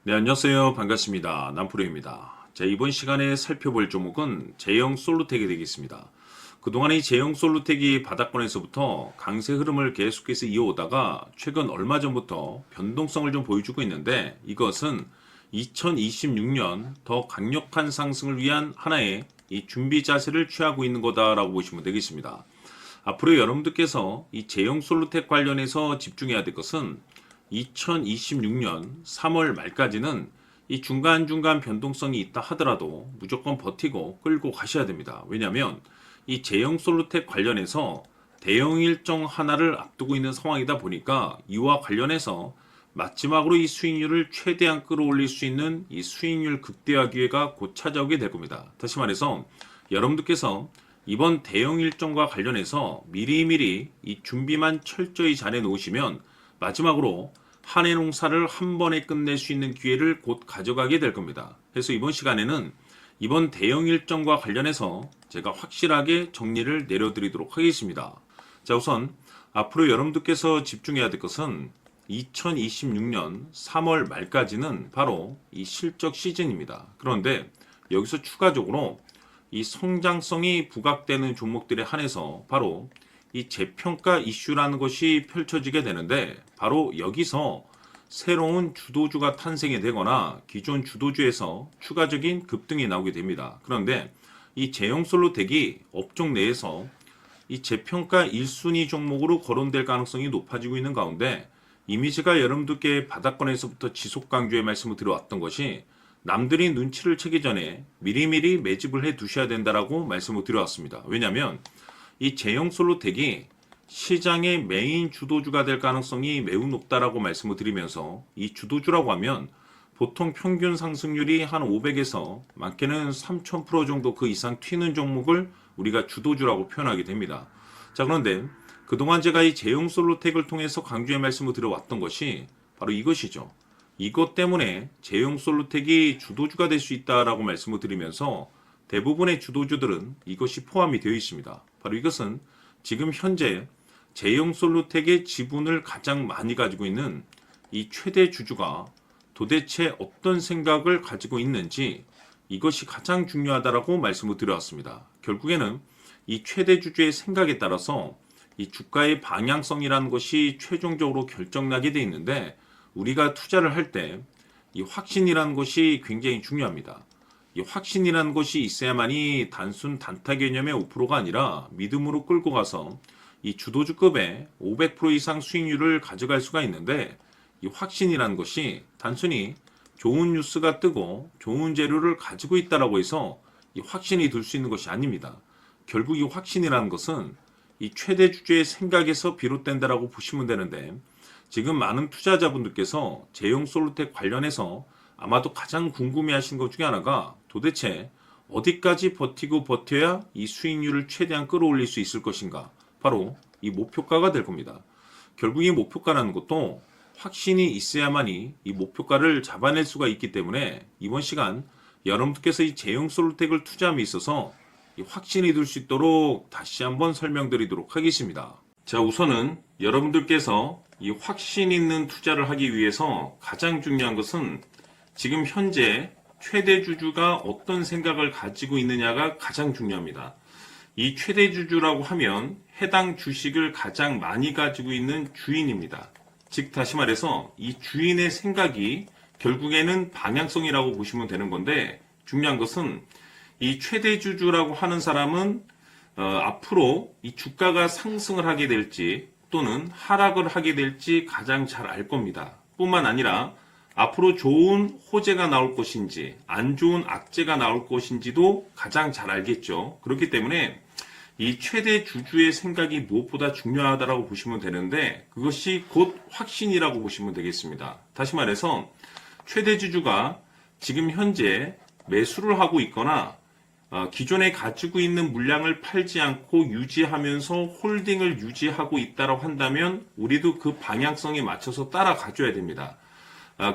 네, 안녕하세요. 반갑습니다. 남프로입니다. 자, 이번 시간에 살펴볼 종목은 제형 솔루텍이 되겠습니다. 그동안 이 제형 솔루텍이 바닥권에서부터 강세 흐름을 계속해서 이어오다가 최근 얼마 전부터 변동성을 좀 보여주고 있는데, 이것은 2026년 더 강력한 상승을 위한 하나의 이 준비 자세를 취하고 있는 거다라고 보시면 되겠습니다. 앞으로 여러분들께서 이 제형 솔루텍 관련해서 집중해야 될 것은 2026년 3월 말까지는 이 중간중간 변동성이 있다 하더라도 무조건 버티고 끌고 가셔야 됩니다. 왜냐하면 이 제형 솔루텍 관련해서 대형 일정 하나를 앞두고 있는 상황이다 보니까 이와 관련해서 마지막으로 이 수익률을 최대한 끌어올릴 수 있는 이 수익률 극대화 기회가 곧 찾아오게 될 겁니다. 다시 말해서 여러분들께서 이번 대형 일정과 관련해서 미리미리 이 준비만 철저히 잘해 놓으시면 마지막으로 한 해 농사를 한 번에 끝낼 수 있는 기회를 곧 가져가게 될 겁니다. 그래서 이번 시간에는 이번 대형 일정과 관련해서 제가 확실하게 정리를 내려드리도록 하겠습니다. 자, 우선 앞으로 여러분들께서 집중해야 될 것은 2026년 3월 말까지는 바로 이 실적 시즌입니다. 그런데 여기서 추가적으로 이 성장성이 부각되는 종목들에 한해서 바로 이 재평가 이슈라는 것이 펼쳐지게 되는데, 바로 여기서 새로운 주도주가 탄생이 되거나 기존 주도주에서 추가적인 급등이 나오게 됩니다. 그런데 이 제형 솔루텍이 업종 내에서 이 재평가 1순위 종목으로 거론될 가능성이 높아지고 있는 가운데, 이미지가 여러분들께 바닥권에서부터 지속 강조의 말씀을 드려왔던 것이 남들이 눈치를 채기 전에 미리미리 매집을 해 두셔야 된다라고 말씀을 드려왔습니다. 왜냐하면 이 제형 솔루텍이 시장의 메인 주도주가 될 가능성이 매우 높다라고 말씀을 드리면서, 이 주도주라고 하면 보통 평균 상승률이 한 500에서 많게는 3000% 정도 그 이상 튀는 종목을 우리가 주도주라고 표현하게 됩니다. 자, 그런데 그동안 제가 이 제형 솔루텍을 통해서 강조의 말씀을 드려왔던 것이 바로 이것이죠. 이것 때문에 제형 솔루텍이 주도주가 될 수 있다라고 말씀을 드리면서 대부분의 주도주들은 이것이 포함이 되어 있습니다. 바로 이것은 지금 현재 제형 솔루텍의 지분을 가장 많이 가지고 있는 이 최대 주주가 도대체 어떤 생각을 가지고 있는지, 이것이 가장 중요하다라고 말씀을 드려왔습니다. 결국에는 이 최대 주주의 생각에 따라서 이 주가의 방향성이라는 것이 최종적으로 결정나게 돼 있는데, 우리가 투자를 할 때 이 확신이라는 것이 굉장히 중요합니다. 이 확신이라는 것이 있어야만이 단순 단타 개념의 5%가 아니라 믿음으로 끌고 가서 이 주도주급의 500% 이상 수익률을 가져갈 수가 있는데, 이 확신이라는 것이 단순히 좋은 뉴스가 뜨고 좋은 재료를 가지고 있다라고 해서 이 확신이 들 수 있는 것이 아닙니다. 결국 이 확신이라는 것은 이 최대 주주의 생각에서 비롯된다라고 보시면 되는데, 지금 많은 투자자분들께서 제형 솔루텍 관련해서 아마도 가장 궁금해하시는 것 중에 하나가 도대체 어디까지 버티고 버텨야 이 수익률을 최대한 끌어올릴 수 있을 것인가, 바로 이 목표가가 될 겁니다. 결국 이 목표가라는 것도 확신이 있어야만이 이 목표가를 잡아낼 수가 있기 때문에, 이번 시간 여러분들께서 이 제형 솔루텍을 투자함에 있어서 이 확신이 들 수 있도록 다시 한번 설명드리도록 하겠습니다. 자, 우선은 여러분들께서 이 확신 있는 투자를 하기 위해서 가장 중요한 것은 지금 현재 최대 주주가 어떤 생각을 가지고 있느냐가 가장 중요합니다. 이 최대 주주라고 하면 해당 주식을 가장 많이 가지고 있는 주인입니다. 즉 다시 말해서 이 주인의 생각이 결국에는 방향성이라고 보시면 되는 건데, 중요한 것은 이 최대 주주라고 하는 사람은 앞으로 이 주가가 상승을 하게 될지 또는 하락을 하게 될지 가장 잘 알 겁니다. 뿐만 아니라 앞으로 좋은 호재가 나올 것인지 안 좋은 악재가 나올 것인지도 가장 잘 알겠죠. 그렇기 때문에 이 최대 주주의 생각이 무엇보다 중요하다고 보시면 되는데, 그것이 곧 확신이라고 보시면 되겠습니다. 다시 말해서 최대 주주가 지금 현재 매수를 하고 있거나 기존에 가지고 있는 물량을 팔지 않고 유지하면서 홀딩을 유지하고 있다고 한다면 우리도 그 방향성에 맞춰서 따라가줘야 됩니다.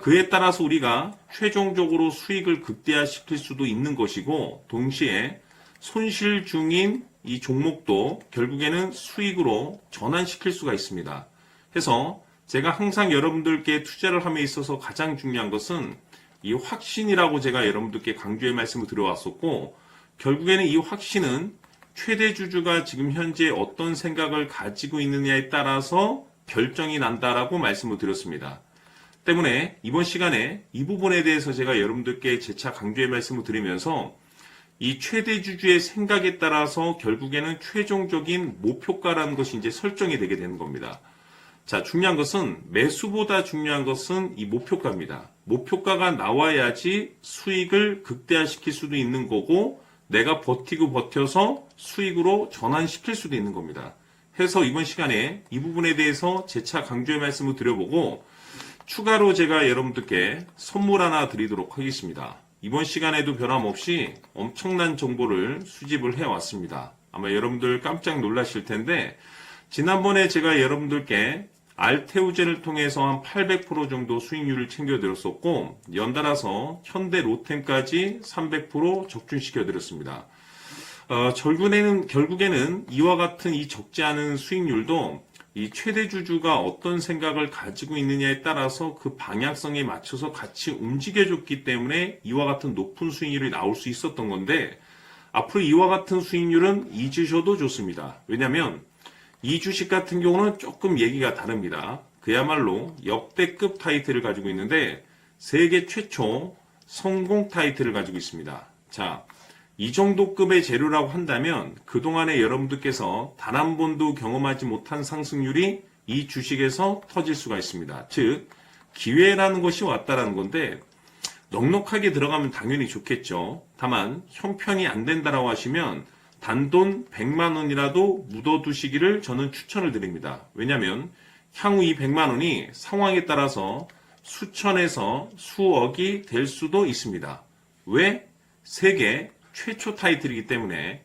그에 따라서 우리가 최종적으로 수익을 극대화시킬 수도 있는 것이고, 동시에 손실 중인 이 종목도 결국에는 수익으로 전환시킬 수가 있습니다. 해서 제가 항상 여러분들께 투자를 함에 있어서 가장 중요한 것은 이 확신이라고 제가 여러분들께 강조의 말씀을 드려왔었고, 결국에는 이 확신은 최대 주주가 지금 현재 어떤 생각을 가지고 있느냐에 따라서 결정이 난다라고 말씀을 드렸습니다. 때문에 이번 시간에 이 부분에 대해서 제가 여러분들께 재차 강조의 말씀을 드리면서 이 최대 주주의 생각에 따라서 결국에는 최종적인 목표가라는 것이 이제 설정이 되게 되는 겁니다. 자, 중요한 것은 매수보다 중요한 것은 이 목표가입니다. 목표가가 나와야지 수익을 극대화시킬 수도 있는 거고 내가 버티고 버텨서 수익으로 전환시킬 수도 있는 겁니다. 해서 이번 시간에 이 부분에 대해서 재차 강조의 말씀을 드려보고 추가로 제가 여러분들께 선물 하나 드리도록 하겠습니다. 이번 시간에도 변함없이 엄청난 정보를 수집을 해왔습니다. 아마 여러분들 깜짝 놀라실 텐데 지난번에 제가 여러분들께 알테오젠을 통해서 한 800% 정도 수익률을 챙겨드렸었고 연달아서 현대 로템까지 300% 적중시켜드렸습니다. 결국에는 이와 같은 이 적지 않은 수익률도 이 최대 주주가 어떤 생각을 가지고 있느냐에 따라서 그 방향성에 맞춰서 같이 움직여줬기 때문에 이와 같은 높은 수익률이 나올 수 있었던 건데 앞으로 이와 같은 수익률은 잊으셔도 좋습니다. 왜냐하면 이 주식 같은 경우는 조금 얘기가 다릅니다. 그야말로 역대급 타이틀을 가지고 있는데 세계 최초 성공 타이틀을 가지고 있습니다. 자, 이 정도 급의 재료라고 한다면 그동안에 여러분들께서 단 한 번도 경험하지 못한 상승률이 이 주식에서 터질 수가 있습니다. 즉 기회라는 것이 왔다라는 건데 넉넉하게 들어가면 당연히 좋겠죠. 다만 형편이 안 된다라고 하시면 단돈 100만 원이라도 묻어두시기를 저는 추천을 드립니다. 왜냐하면 향후 이 100만 원이 상황에 따라서 수천에서 수억이 될 수도 있습니다. 왜? 세계 최초 타이틀이기 때문에.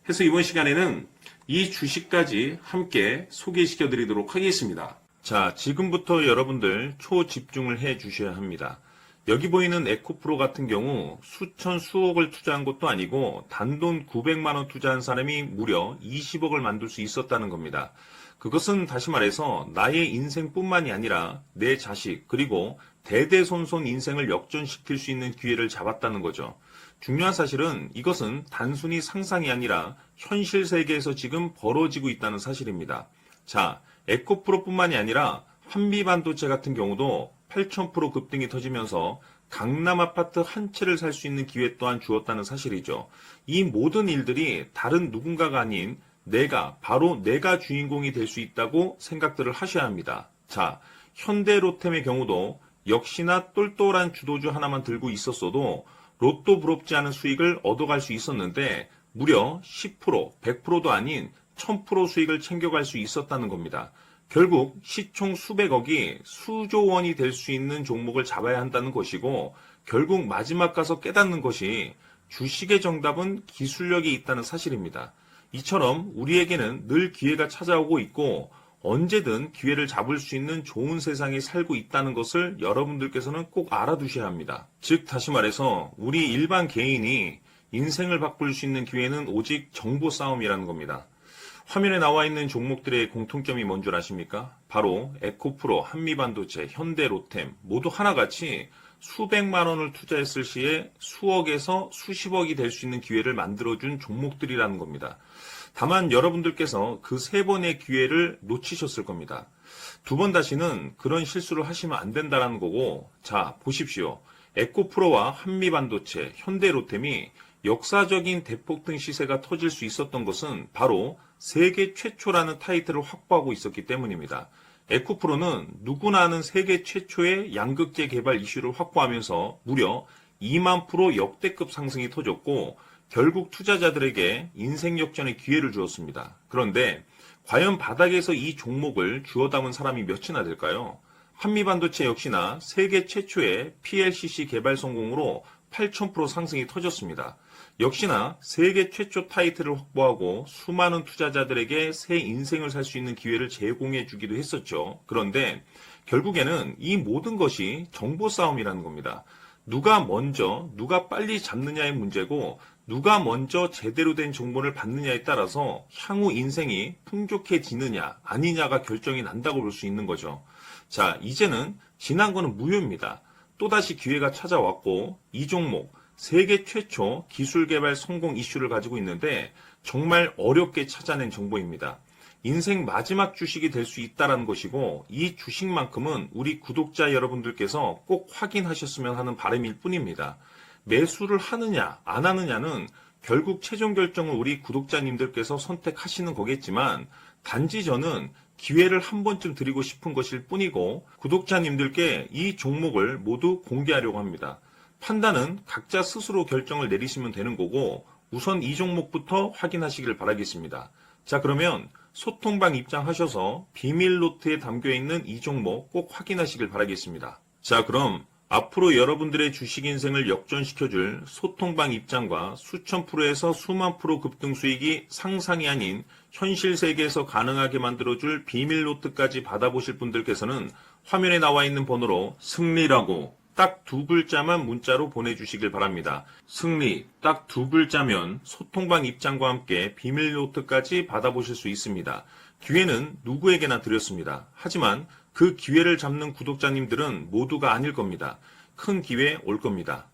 해서 이번 시간에는 이 주식까지 함께 소개시켜 드리도록 하겠습니다. 자, 지금부터 여러분들 초집중을 해 주셔야 합니다. 여기 보이는 에코프로 같은 경우 수천 수억을 투자한 것도 아니고 단돈 900만 원 투자한 사람이 무려 20억을 만들 수 있었다는 겁니다. 그것은 다시 말해서 나의 인생뿐만이 아니라 내 자식 그리고 대대손손 인생을 역전시킬 수 있는 기회를 잡았다는 거죠. 중요한 사실은 이것은 단순히 상상이 아니라 현실 세계에서 지금 벌어지고 있다는 사실입니다. 자, 에코프로뿐만이 아니라 한미반도체 같은 경우도 8,000% 급등이 터지면서 강남 아파트 한 채를 살 수 있는 기회 또한 주었다는 사실이죠. 이 모든 일들이 다른 누군가가 아닌 바로 내가 주인공이 될 수 있다고 생각들을 하셔야 합니다. 자, 현대로템의 경우도 역시나 똘똘한 주도주 하나만 들고 있었어도 로또 부럽지 않은 수익을 얻어갈 수 있었는데 무려 10%, 100%도 아닌 1000% 수익을 챙겨갈 수 있었다는 겁니다. 결국 시총 수백억이 수조 원이 될 수 있는 종목을 잡아야 한다는 것이고 결국 마지막 가서 깨닫는 것이 주식의 정답은 기술력이 있다는 사실입니다. 이처럼 우리에게는 늘 기회가 찾아오고 있고 언제든 기회를 잡을 수 있는 좋은 세상에 살고 있다는 것을 여러분들께서는 꼭 알아두셔야 합니다. 즉 다시 말해서 우리 일반 개인이 인생을 바꿀 수 있는 기회는 오직 정보 싸움이라는 겁니다. 화면에 나와 있는 종목들의 공통점이 뭔 줄 아십니까? 바로 에코프로, 한미반도체, 현대로템 모두 하나같이 수백만 원을 투자했을 시에 수억에서 수십억이 될 수 있는 기회를 만들어준 종목들이라는 겁니다. 다만 여러분들께서 그 세 번의 기회를 놓치셨을 겁니다. 두 번 다시는 그런 실수를 하시면 안 된다는 거고, 자 보십시오. 에코프로와 한미반도체, 현대로템이 역사적인 대폭등 시세가 터질 수 있었던 것은 바로 세계 최초라는 타이틀을 확보하고 있었기 때문입니다. 에코프로는 누구나 아는 세계 최초의 양극재 개발 이슈를 확보하면서 무려 2만 프로 역대급 상승이 터졌고 결국 투자자들에게 인생 역전의 기회를 주었습니다. 그런데 과연 바닥에서 이 종목을 주워 담은 사람이 몇이나 될까요? 한미반도체 역시나 세계 최초의 PLCC 개발 성공으로 8,000% 상승이 터졌습니다. 역시나 세계 최초 타이틀을 확보하고 수많은 투자자들에게 새 인생을 살 수 있는 기회를 제공해 주기도 했었죠. 그런데 결국에는 이 모든 것이 정보 싸움이라는 겁니다. 누가 먼저, 누가 빨리 잡느냐의 문제고 누가 먼저 제대로 된 정보를 받느냐에 따라서 향후 인생이 풍족해지느냐 아니냐가 결정이 난다고 볼 수 있는 거죠. 자, 이제는 지난 거는 무효입니다. 또다시 기회가 찾아왔고 이 종목 세계 최초 기술 개발 성공 이슈를 가지고 있는데 정말 어렵게 찾아낸 정보입니다. 인생 마지막 주식이 될 수 있다는 것이고 이 주식만큼은 우리 구독자 여러분들께서 꼭 확인하셨으면 하는 바람일 뿐입니다. 매수를 하느냐 안 하느냐는 결국 최종 결정을 우리 구독자님들께서 선택하시는 거겠지만 단지 저는 기회를 한 번쯤 드리고 싶은 것일 뿐이고 구독자님들께 이 종목을 모두 공개하려고 합니다. 판단은 각자 스스로 결정을 내리시면 되는 거고 우선 이 종목부터 확인하시길 바라겠습니다. 자, 그러면 소통방 입장하셔서 비밀 노트에 담겨 있는 이 종목 꼭 확인하시길 바라겠습니다. 자, 그럼 앞으로 여러분들의 주식 인생을 역전시켜줄 소통방 입장과 수천 프로에서 수만 프로 급등 수익이 상상이 아닌 현실 세계에서 가능하게 만들어줄 비밀 노트까지 받아보실 분들께서는 화면에 나와 있는 번호로 승리라고 딱 2글자만 문자로 보내주시길 바랍니다. 승리 딱 2글자면 소통방 입장과 함께 비밀 노트까지 받아보실 수 있습니다. 기회는 누구에게나 드렸습니다. 하지만 그 기회를 잡는 구독자님들은 모두가 아닐 겁니다. 큰 기회 올 겁니다.